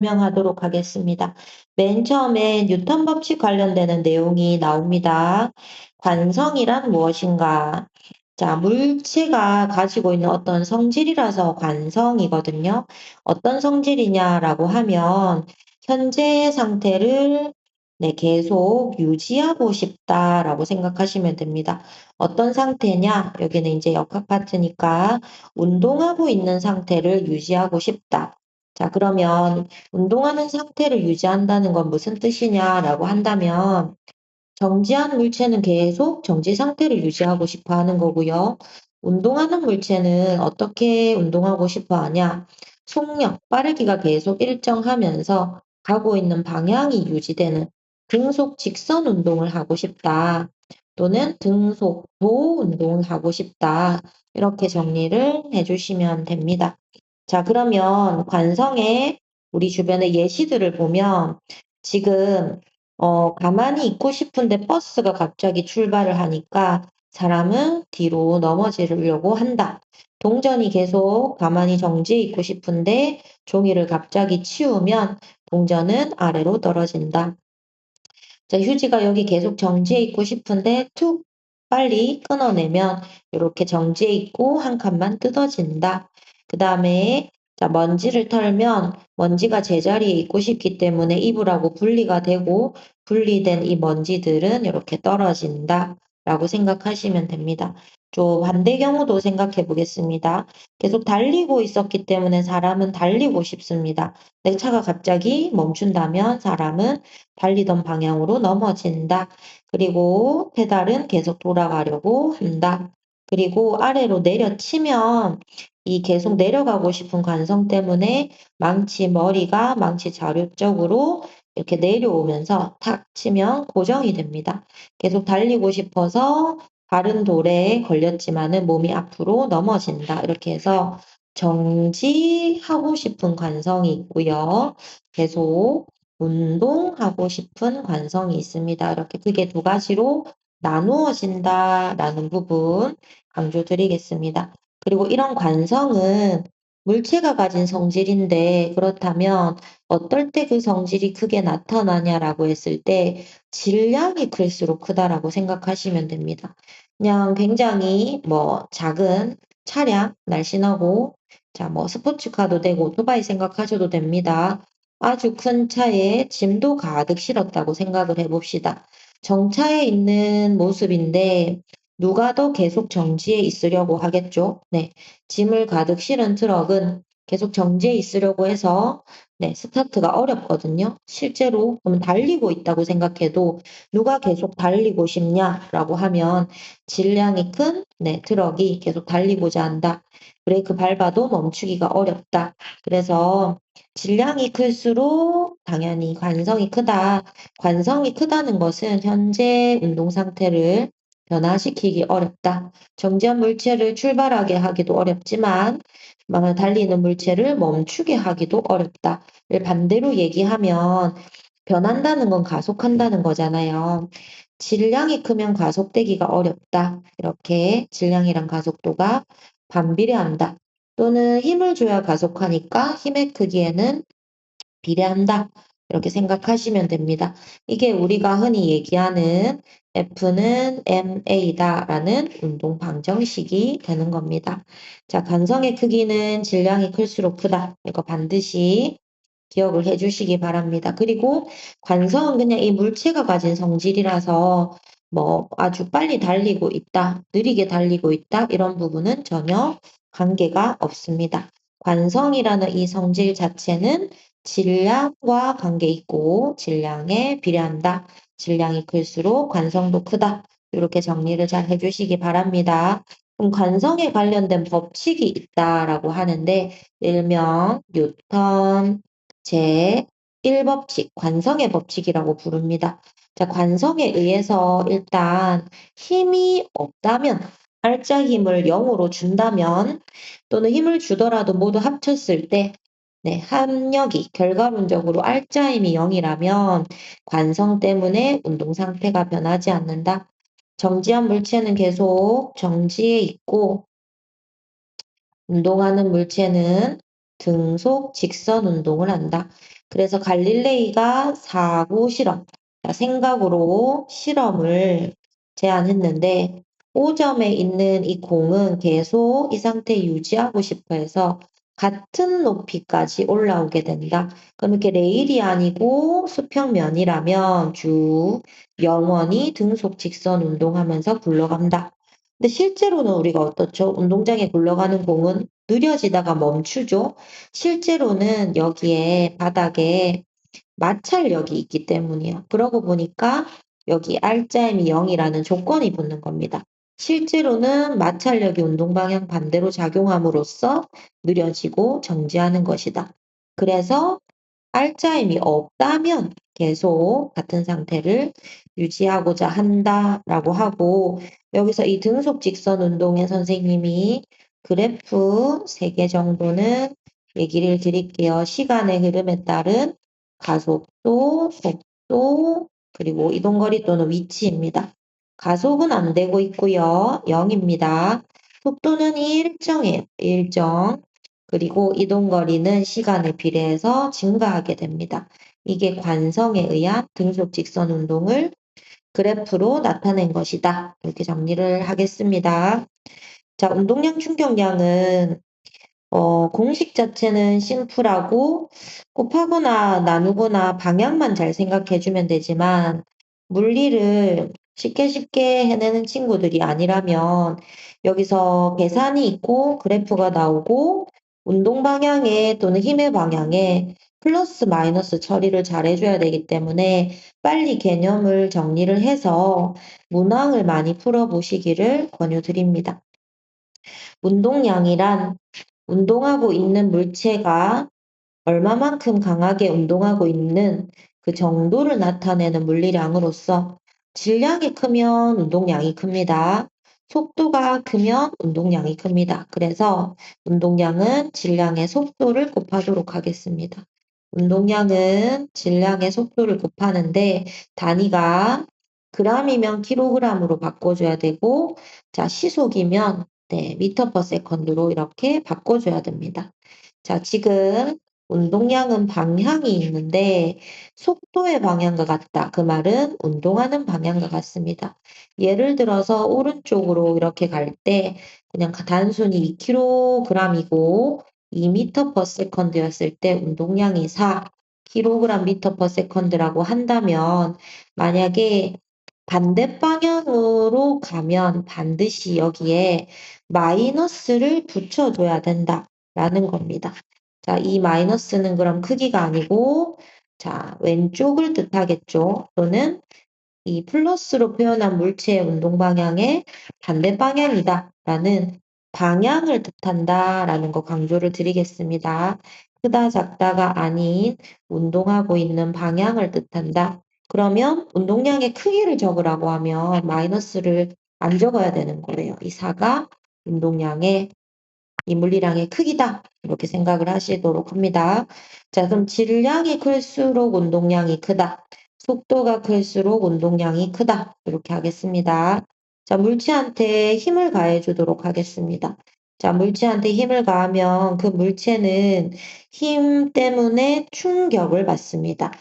설명하도록 하겠습니다. 맨 처음에 뉴턴 법칙 관련되는 내용이 나옵니다. 관성이란 무엇인가? 자, 물체가 가지고 있는 어떤 성질이라서 관성이거든요. 어떤 성질이냐라고 하면 현재 상태를 계속 유지하고 싶다라고 생각하시면 됩니다. 어떤 상태냐? 여기는 이제 역학 파트니까 운동하고 있는 상태를 유지하고 싶다. 자, 그러면 운동하는 상태를 유지한다는 건 무슨 뜻이냐라고 한다면 정지한 물체는 계속 정지 상태를 유지하고 싶어 하는 거고요. 운동하는 물체는 어떻게 운동하고 싶어 하냐? 속력, 빠르기가 계속 일정하면서 가고 있는 방향이 유지되는 등속 직선 운동을 하고 싶다. 또는 등속 도 운동을 하고 싶다. 이렇게 정리를 해주시면 됩니다. 자, 그러면 관성의 우리 주변의 예시들을 보면 지금 가만히 있고 싶은데 버스가 갑자기 출발을 하니까 사람은 뒤로 넘어지려고 한다. 동전이 계속 가만히 정지해 있고 싶은데 종이를 갑자기 치우면 동전은 아래로 떨어진다. 자, 휴지가 여기 계속 정지해 있고 싶은데 툭 빨리 끊어내면 이렇게 정지해 있고 한 칸만 뜯어진다. 그 다음에 자, 먼지를 털면 먼지가 제자리에 있고 싶기 때문에 이불하고 분리가 되고 분리된 이 먼지들은 이렇게 떨어진다. 라고 생각하시면 됩니다. 좀 반대 경우도 생각해 보겠습니다. 계속 달리고 있었기 때문에 사람은 달리고 싶습니다. 내 차가 갑자기 멈춘다면 사람은 달리던 방향으로 넘어진다. 그리고 페달은 계속 돌아가려고 한다. 그리고 아래로 내려치면 이 계속 내려가고 싶은 관성 때문에 머리가 망치 자료 쪽으로 이렇게 내려오면서 탁 치면 고정이 됩니다. 계속 달리고 싶어서 다른 돌에 걸렸지만은 몸이 앞으로 넘어진다. 이렇게 해서 정지하고 싶은 관성이 있고요. 계속 운동하고 싶은 관성이 있습니다. 이렇게 크게 두 가지로 나누어진다라는 부분 강조드리겠습니다. 그리고 이런 관성은 물체가 가진 성질인데 그렇다면 어떨 때 그 성질이 크게 나타나냐라고 했을 때 질량이 클수록 크다라고 생각하시면 됩니다. 그냥 굉장히 작은 차량, 날씬하고 자, 스포츠카도 되고 오토바이 생각하셔도 됩니다. 아주 큰 차에 짐도 가득 실었다고 생각을 해봅시다. 정차해 있는 모습인데 누가 더 계속 정지해 있으려고 하겠죠? 네. 짐을 가득 실은 트럭은 계속 정지해 있으려고 해서 스타트가 어렵거든요. 실제로 그러면 달리고 있다고 생각해도 누가 계속 달리고 싶냐라고 하면 질량이 큰 트럭이 계속 달리고자 한다. 브레이크 밟아도 멈추기가 어렵다. 그래서 질량이 클수록 당연히 관성이 크다. 관성이 크다는 것은 현재 운동 상태를 변화시키기 어렵다. 정지한 물체를 출발하게 하기도 어렵지만 달리는 물체를 멈추게 하기도 어렵다를 반대로 얘기하면 변한다는 건 가속한다는 거잖아요. 질량이 크면 가속되기가 어렵다. 이렇게 질량이랑 가속도가 반비례한다. 또는 힘을 줘야 가속하니까 힘의 크기에는 비례한다. 이렇게 생각하시면 됩니다. 이게 우리가 흔히 얘기하는 F는 ma다라는 운동 방정식이 되는 겁니다. 자, 관성의 크기는 질량이 클수록 크다. 이거 반드시 기억을 해주시기 바랍니다. 그리고 관성은 그냥 이 물체가 가진 성질이라서 아주 빨리 달리고 있다, 느리게 달리고 있다, 이런 부분은 전혀 관계가 없습니다. 관성이라는 이 성질 자체는 질량과 관계 있고 질량에 비례한다. 질량이 클수록 관성도 크다. 이렇게 정리를 잘 해주시기 바랍니다. 그럼 관성에 관련된 법칙이 있다라고 하는데 일명 뉴턴 제1법칙, 관성의 법칙이라고 부릅니다. 자, 관성에 의해서 일단 힘이 없다면, 알짜 힘을 0으로 준다면, 또는 힘을 주더라도 모두 합쳤을 때, 합력이 결과론적으로 알짜 힘이 0이라면 관성 때문에 운동 상태가 변하지 않는다. 정지한 물체는 계속 정지해 있고, 운동하는 물체는 등속 직선 운동을 한다. 그래서 갈릴레이가 사고 실험, 생각으로 실험을 제안했는데 5점에 있는 이 공은 계속 이 상태 유지하고 싶어 해서 같은 높이까지 올라오게 된다. 그럼 이렇게 레일이 아니고 수평면이라면 쭉 영원히 등속 직선 운동하면서 굴러간다. 근데 실제로는 우리가 어떻죠? 운동장에 굴러가는 공은 느려지다가 멈추죠. 실제로는 여기에 바닥에 마찰력이 있기 때문이에요. 그러고 보니까 여기 R자임이 0이라는 조건이 붙는 겁니다. 실제로는 마찰력이 운동 방향 반대로 작용함으로써 느려지고 정지하는 것이다. 그래서 R자임이 없다면 계속 같은 상태를 유지하고자 한다라고 하고 여기서 이 등속 직선 운동의 선생님이 그래프 3개 정도는 얘기를 드릴게요. 시간의 흐름에 따른 가속도, 속도, 그리고 이동거리 또는 위치입니다. 가속은 안 되고 있고요. 0입니다. 속도는 일정해요. 일정. 그리고 이동거리는 시간에 비례해서 증가하게 됩니다. 이게 관성에 의한 등속 직선 운동을 그래프로 나타낸 것이다. 이렇게 정리를 하겠습니다. 자, 운동량 충격량은 공식 자체는 심플하고 곱하거나 나누거나 방향만 잘 생각해주면 되지만 물리를 쉽게 해내는 친구들이 아니라면 여기서 계산이 있고 그래프가 나오고 운동 방향에 또는 힘의 방향에 플러스 마이너스 처리를 잘 해줘야 되기 때문에 빨리 개념을 정리를 해서 문항을 많이 풀어보시기를 권유드립니다. 운동량이란 운동하고 있는 물체가 얼마만큼 강하게 운동하고 있는 그 정도를 나타내는 물리량으로서 질량이 크면 운동량이 큽니다. 속도가 크면 운동량이 큽니다. 그래서 운동량은 질량의 속도를 곱하도록 하겠습니다. 운동량은 질량의 속도를 곱하는데 단위가 g이면 kg으로 바꿔줘야 되고 자 시속이면 네, 미터 퍼 세컨드로 이렇게 바꿔줘야 됩니다. 자, 지금 운동량은 방향이 있는데 속도의 방향과 같다. 그 말은 운동하는 방향과 같습니다. 예를 들어서 오른쪽으로 이렇게 갈 때 그냥 단순히 2kg이고 2m per second였을 때 운동량이 4kg 미터 per second라고 한다면 만약에 반대 방향으로 가면 반드시 여기에 마이너스를 붙여줘야 된다라는 겁니다. 자, 이 마이너스는 그럼 크기가 아니고, 자, 왼쪽을 뜻하겠죠. 또는 이 플러스로 표현한 물체의 운동 방향의 반대 방향이다. 라는 방향을 뜻한다. 라는 거 강조를 드리겠습니다. 크다, 작다가 아닌 운동하고 있는 방향을 뜻한다. 그러면 운동량의 크기를 적으라고 하면 마이너스를 안 적어야 되는 거예요. 이 4가 운동량의 이 물리량의 크기다. 이렇게 생각을 하시도록 합니다. 자, 그럼 질량이 클수록 운동량이 크다. 속도가 클수록 운동량이 크다. 이렇게 하겠습니다. 자, 물체한테 힘을 가해 주도록 하겠습니다. 자, 물체한테 힘을 가하면 그 물체는 힘 때문에 충격을 받습니다.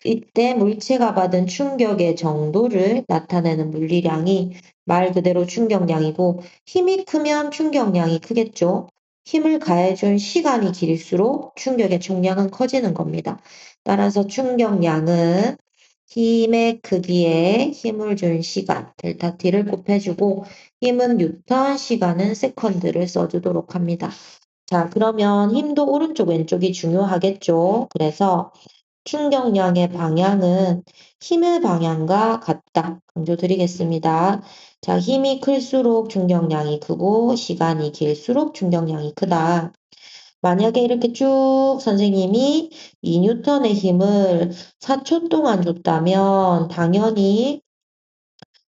이때 물체가 받은 충격의 정도를 나타내는 물리량이 말 그대로 충격량이고 힘이 크면 충격량이 크겠죠. 힘을 가해준 시간이 길수록 충격의 총량은 커지는 겁니다. 따라서 충격량은 힘의 크기에 힘을 준 시간, 델타 T를 곱해주고 힘은 뉴턴, 시간은 세컨드를 써주도록 합니다. 자, 그러면 힘도 오른쪽, 왼쪽이 중요하겠죠. 그래서 충격량의 방향은 힘의 방향과 같다. 강조드리겠습니다. 자, 힘이 클수록 충격량이 크고 시간이 길수록 충격량이 크다. 만약에 이렇게 쭉 선생님이 2뉴턴의 힘을 4초 동안 줬다면 당연히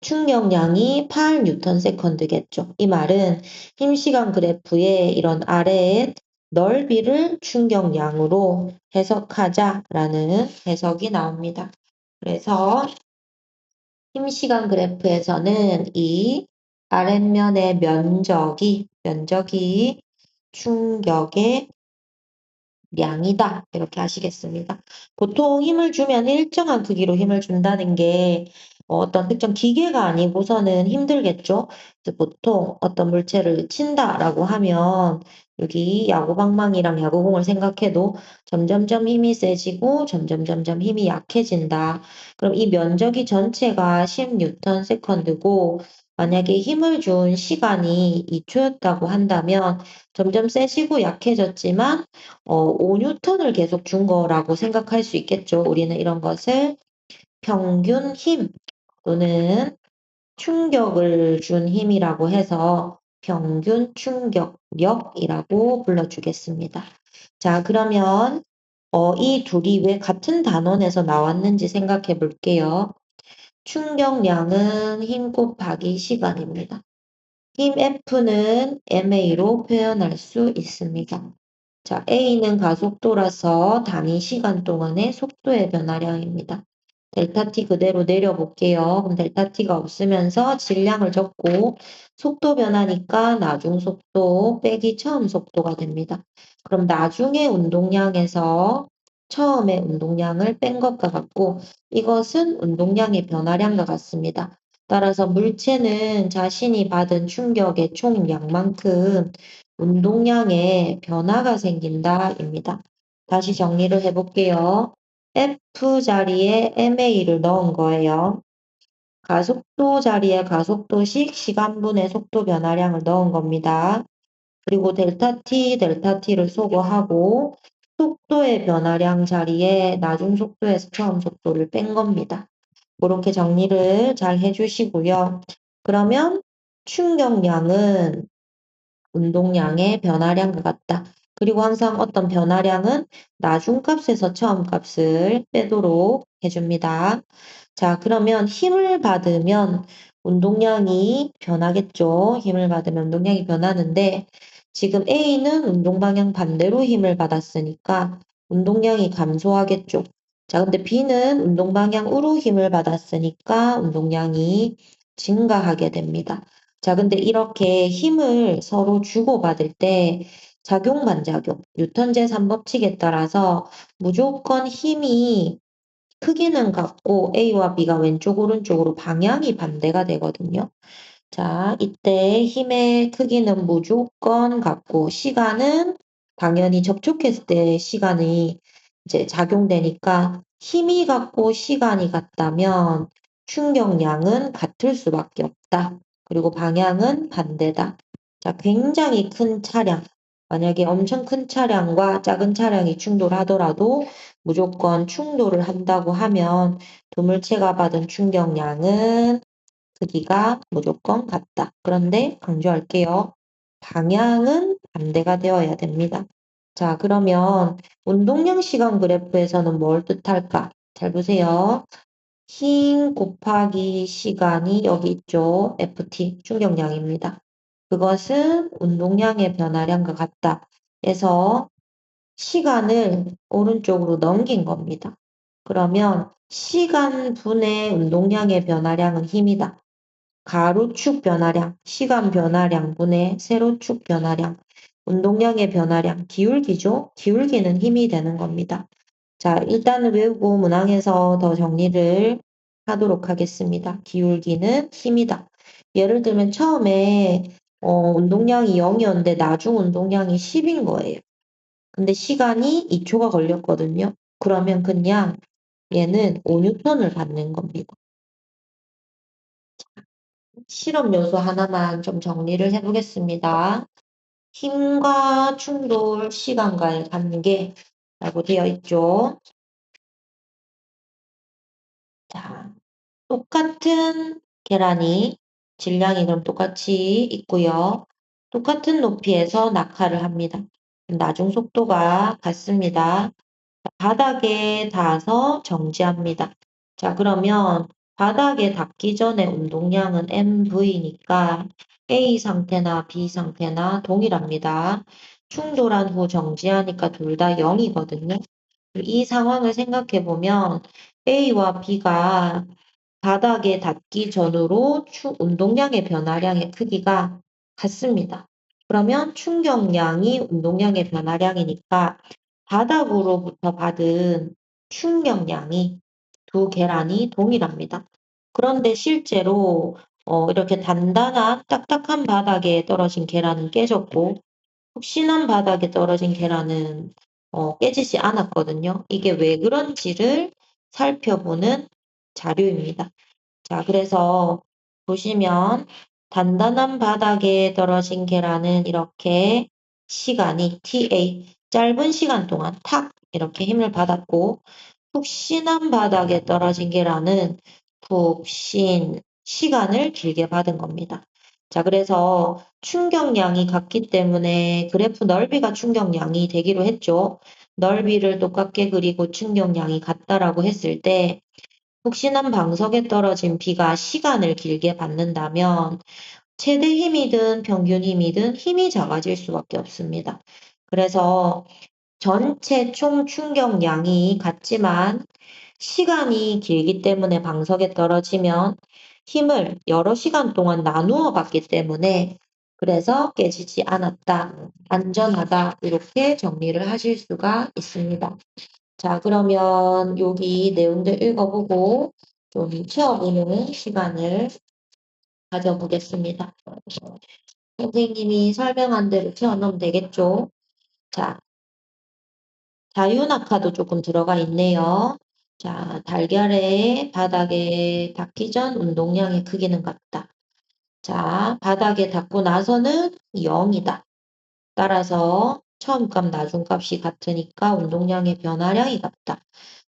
충격량이 8뉴턴 세컨드겠죠. 이 말은 힘시간 그래프의 이런 아래의 넓이를 충격량으로 해석하자라는 해석이 나옵니다. 그래서 힘시간 그래프에서는 이 아랫면의 면적이 충격의 양이다. 이렇게 하시겠습니다. 보통 힘을 주면 일정한 크기로 힘을 준다는 게 어떤 특정 기계가 아니고서는 힘들겠죠. 그래서 보통 어떤 물체를 친다라고 하면 여기 야구방망이랑 야구공을 생각해도 점점점 힘이 세지고 점점점점 힘이 약해진다. 그럼 이 면적이 전체가 10뉴턴 세컨드고 만약에 힘을 준 시간이 2초였다고 한다면 점점 세지고 약해졌지만 5뉴턴을 계속 준 거라고 생각할 수 있겠죠. 우리는 이런 것을 평균 힘 또는 충격을 준 힘이라고 해서 평균 충격력이라고 불러주겠습니다. 자, 그러면 이 둘이 왜 같은 단원에서 나왔는지 생각해 볼게요. 충격량은 힘 곱하기 시간입니다. 힘 F는 ma로 표현할 수 있습니다. 자, a는 가속도라서 단위 시간 동안의 속도의 변화량입니다. 델타 t 그대로 내려볼게요. 그럼 델타 t가 없으면서 질량을 적고 속도 변화니까 나중 속도 빼기 처음 속도가 됩니다. 그럼 나중의 운동량에서 처음의 운동량을 뺀 것과 같고 이것은 운동량의 변화량과 같습니다. 따라서 물체는 자신이 받은 충격의 총량만큼 운동량에 변화가 생긴다입니다. 다시 정리를 해볼게요. F 자리에 MA를 넣은 거예요. 가속도 자리에 가속도씩 시간분의 속도 변화량을 넣은 겁니다. 그리고 델타 T를 소거하고 속도의 변화량 자리에 나중 속도에서 처음 속도를 뺀 겁니다. 그렇게 정리를 잘 해주시고요. 그러면 충격량은 운동량의 변화량과 같다. 그리고 항상 어떤 변화량은 나중값에서 처음값을 빼도록 해줍니다. 자, 그러면 힘을 받으면 운동량이 변하겠죠. 힘을 받으면 운동량이 변하는데 지금 A는 운동 방향 반대로 힘을 받았으니까 운동량이 감소하겠죠. 자, 근데 B는 운동 방향으로 힘을 받았으니까 운동량이 증가하게 됩니다. 자, 근데 이렇게 힘을 서로 주고받을 때 작용, 반작용, 뉴턴 제3법칙에 따라서 무조건 힘이 크기는 같고 A와 B가 왼쪽, 오른쪽으로 방향이 반대가 되거든요. 자, 이때 힘의 크기는 무조건 같고 시간은 당연히 접촉했을 때 시간이 이제 작용되니까 힘이 같고 시간이 같다면 충격량은 같을 수밖에 없다. 그리고 방향은 반대다. 자, 굉장히 큰 차량, 만약에 엄청 큰 차량과 작은 차량이 충돌하더라도 무조건 충돌을 한다고 하면 두 물체가 받은 충격량은 크기가 무조건 같다. 그런데 강조할게요. 방향은 반대가 되어야 됩니다. 자, 그러면 운동량 시간 그래프에서는 뭘 뜻할까? 잘 보세요. 힘 곱하기 시간이 여기 있죠. FT, 충격량입니다. 그것은 운동량의 변화량과 같다. 그래서 시간을 오른쪽으로 넘긴 겁니다. 그러면 시간 분의 운동량의 변화량은 힘이다. 가로축 변화량, 시간 변화량 분의 세로축 변화량, 운동량의 변화량, 기울기죠? 기울기는 힘이 되는 겁니다. 자, 일단은 외우고 문항에서 더 정리를 하도록 하겠습니다. 기울기는 힘이다. 예를 들면 처음에 운동량이 0이었는데 나중 운동량이 10인 거예요. 근데 시간이 2초가 걸렸거든요. 그러면 그냥 얘는 5뉴턴을 받는 겁니다. 실험 요소 하나만 좀 정리를 해보겠습니다. 힘과 충돌, 시간과의 관계라고 되어 있죠. 자, 똑같은 계란이 질량이 그럼 똑같이 있고요. 똑같은 높이에서 낙하를 합니다. 나중 속도가 같습니다. 바닥에 닿아서 정지합니다. 자, 그러면 바닥에 닿기 전에 운동량은 mv니까 A 상태나 B 상태나 동일합니다. 충돌한 후 정지하니까 둘 다 0이거든요. 이 상황을 생각해 보면 A와 B가 바닥에 닿기 전후로 운동량의 변화량의 크기가 같습니다. 그러면 충격량이 운동량의 변화량이니까 바닥으로부터 받은 충격량이 두 계란이 동일합니다. 그런데 실제로 이렇게 단단한 딱딱한 바닥에 떨어진 계란은 깨졌고 푹신한 바닥에 떨어진 계란은 깨지지 않았거든요. 이게 왜 그런지를 살펴보는 자료입니다. 자, 그래서 보시면 단단한 바닥에 떨어진 계란은 이렇게 시간이 TA 짧은 시간 동안 탁 이렇게 힘을 받았고 푹신한 바닥에 떨어진 계란은 푹신 시간을 길게 받은 겁니다. 자, 그래서 충격량이 같기 때문에 그래프 넓이가 충격량이 되기로 했죠. 넓이를 똑같게 그리고 충격량이 같다라고 했을 때 푹신한 방석에 떨어진 비가 시간을 길게 받는다면 최대 힘이든 평균 힘이든 힘이 작아질 수밖에 없습니다. 그래서 전체 총 충격량이 같지만 시간이 길기 때문에 방석에 떨어지면 힘을 여러 시간 동안 나누어 받기 때문에 그래서 깨지지 않았다, 안전하다 이렇게 정리를 하실 수가 있습니다. 자, 그러면 여기 내용들 읽어보고 좀 채워보는 시간을 가져보겠습니다. 선생님이 설명한 대로 채워넣으면 되겠죠? 자, 자유낙하도 조금 들어가 있네요. 자, 달걀의 바닥에 닿기 전 운동량의 크기는 같다. 자, 바닥에 닿고 나서는 0이다. 따라서 처음 값, 나중 값이 같으니까 운동량의 변화량이 같다.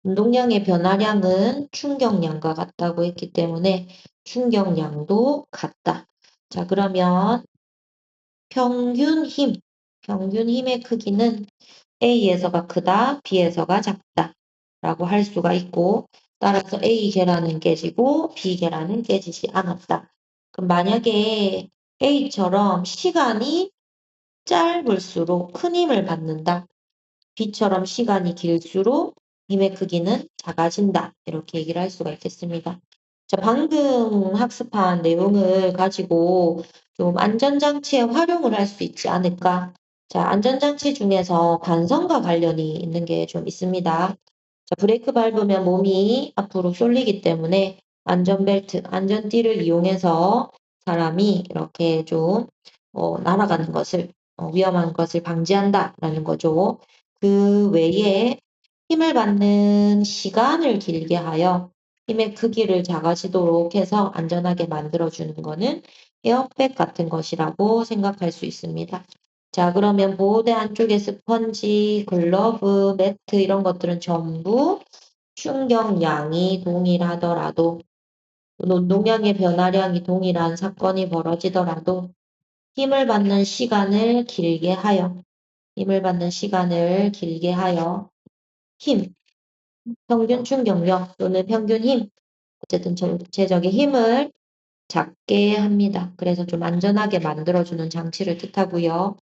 운동량의 변화량은 충격량과 같다고 했기 때문에 충격량도 같다. 자, 그러면 평균 힘의 크기는 A에서가 크다, B에서가 작다 라고 할 수가 있고 따라서 A 계란은 깨지고 B 계란은 깨지지 않았다. 그럼 만약에 A처럼 시간이 짧을수록 큰 힘을 받는다. B처럼 시간이 길수록 힘의 크기는 작아진다. 이렇게 얘기를 할 수가 있겠습니다. 자, 방금 학습한 내용을 가지고 좀 안전장치에 활용을 할 수 있지 않을까? 자, 안전장치 중에서 관성과 관련이 있는 게 좀 있습니다. 자, 브레이크 밟으면 몸이 앞으로 쏠리기 때문에 안전벨트, 안전띠를 이용해서 사람이 이렇게 좀 날아가는 것을, 위험한 것을 방지한다라는 거죠. 그 외에 힘을 받는 시간을 길게 하여 힘의 크기를 작아지도록 해서 안전하게 만들어주는 것은 에어백 같은 것이라고 생각할 수 있습니다. 자, 그러면 보호대 안쪽에 스펀지, 글러브, 매트 이런 것들은 전부 충격량이 동일하더라도 운동량의 변화량이 동일한 사건이 벌어지더라도 힘을 받는 시간을 길게 하여 힘, 평균 충격력 또는 평균 힘, 어쨌든 전체적인 힘을 작게 합니다. 그래서 좀 안전하게 만들어주는 장치를 뜻하고요.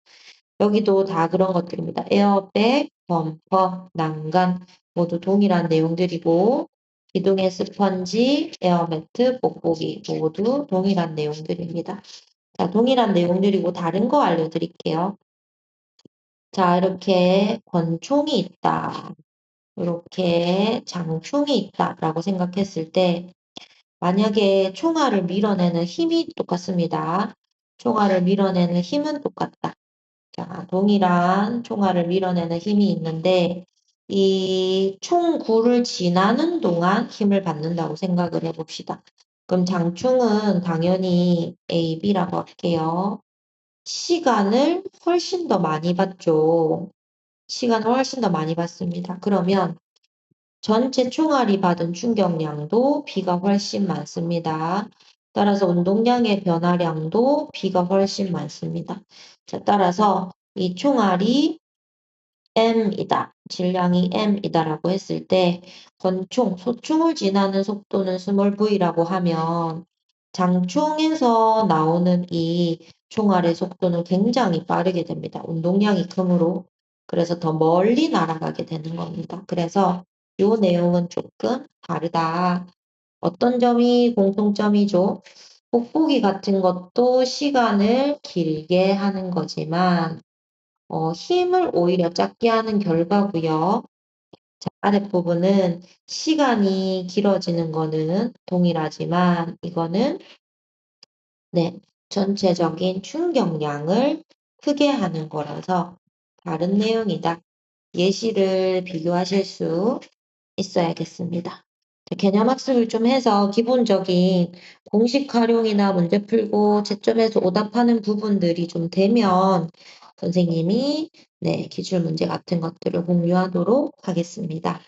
여기도 다 그런 것들입니다. 에어백, 범퍼, 난간 모두 동일한 내용들이고 기둥의 스펀지, 에어매트, 뽁뽁이 모두 동일한 내용들입니다. 자, 동일한 내용들이고 다른 거 알려드릴게요. 자, 이렇게 권총이 있다. 이렇게 장총이 있다라고 생각했을 때 만약에 총알을 밀어내는 힘이 똑같습니다. 총알을 밀어내는 힘은 똑같다. 자, 동일한 총알을 밀어내는 힘이 있는데 이 총구를 지나는 동안 힘을 받는다고 생각을 해봅시다. 그럼 장충은 당연히 A, B라고 할게요. 시간을 훨씬 더 많이 받죠. 시간을 훨씬 더 많이 받습니다. 그러면 전체 총알이 받은 충격량도 B가 훨씬 많습니다. 따라서 운동량의 변화량도 B가 훨씬 많습니다. 자, 따라서 이 총알이 M이다. 질량이 M이다라고 했을 때 권총, 소총을 지나는 속도는 스몰 v라고 하면 장총에서 나오는 이 총알의 속도는 굉장히 빠르게 됩니다. 운동량이 크므로. 그래서 더 멀리 날아가게 되는 겁니다. 그래서 이 내용은 조금 다르다. 어떤 점이 공통점이죠? 뽁뽁이 같은 것도 시간을 길게 하는 거지만 힘을 오히려 작게 하는 결과고요. 자, 아랫부분은 시간이 길어지는 거는 동일하지만 이거는 네, 전체적인 충격량을 크게 하는 거라서 다른 내용이다. 예시를 비교하실 수 있어야겠습니다. 자, 개념 학습을 좀 해서 기본적인 공식 활용이나 문제 풀고 채점해서 오답하는 부분들이 좀 되면 선생님이 네, 기출 문제 같은 것들을 공유하도록 하겠습니다.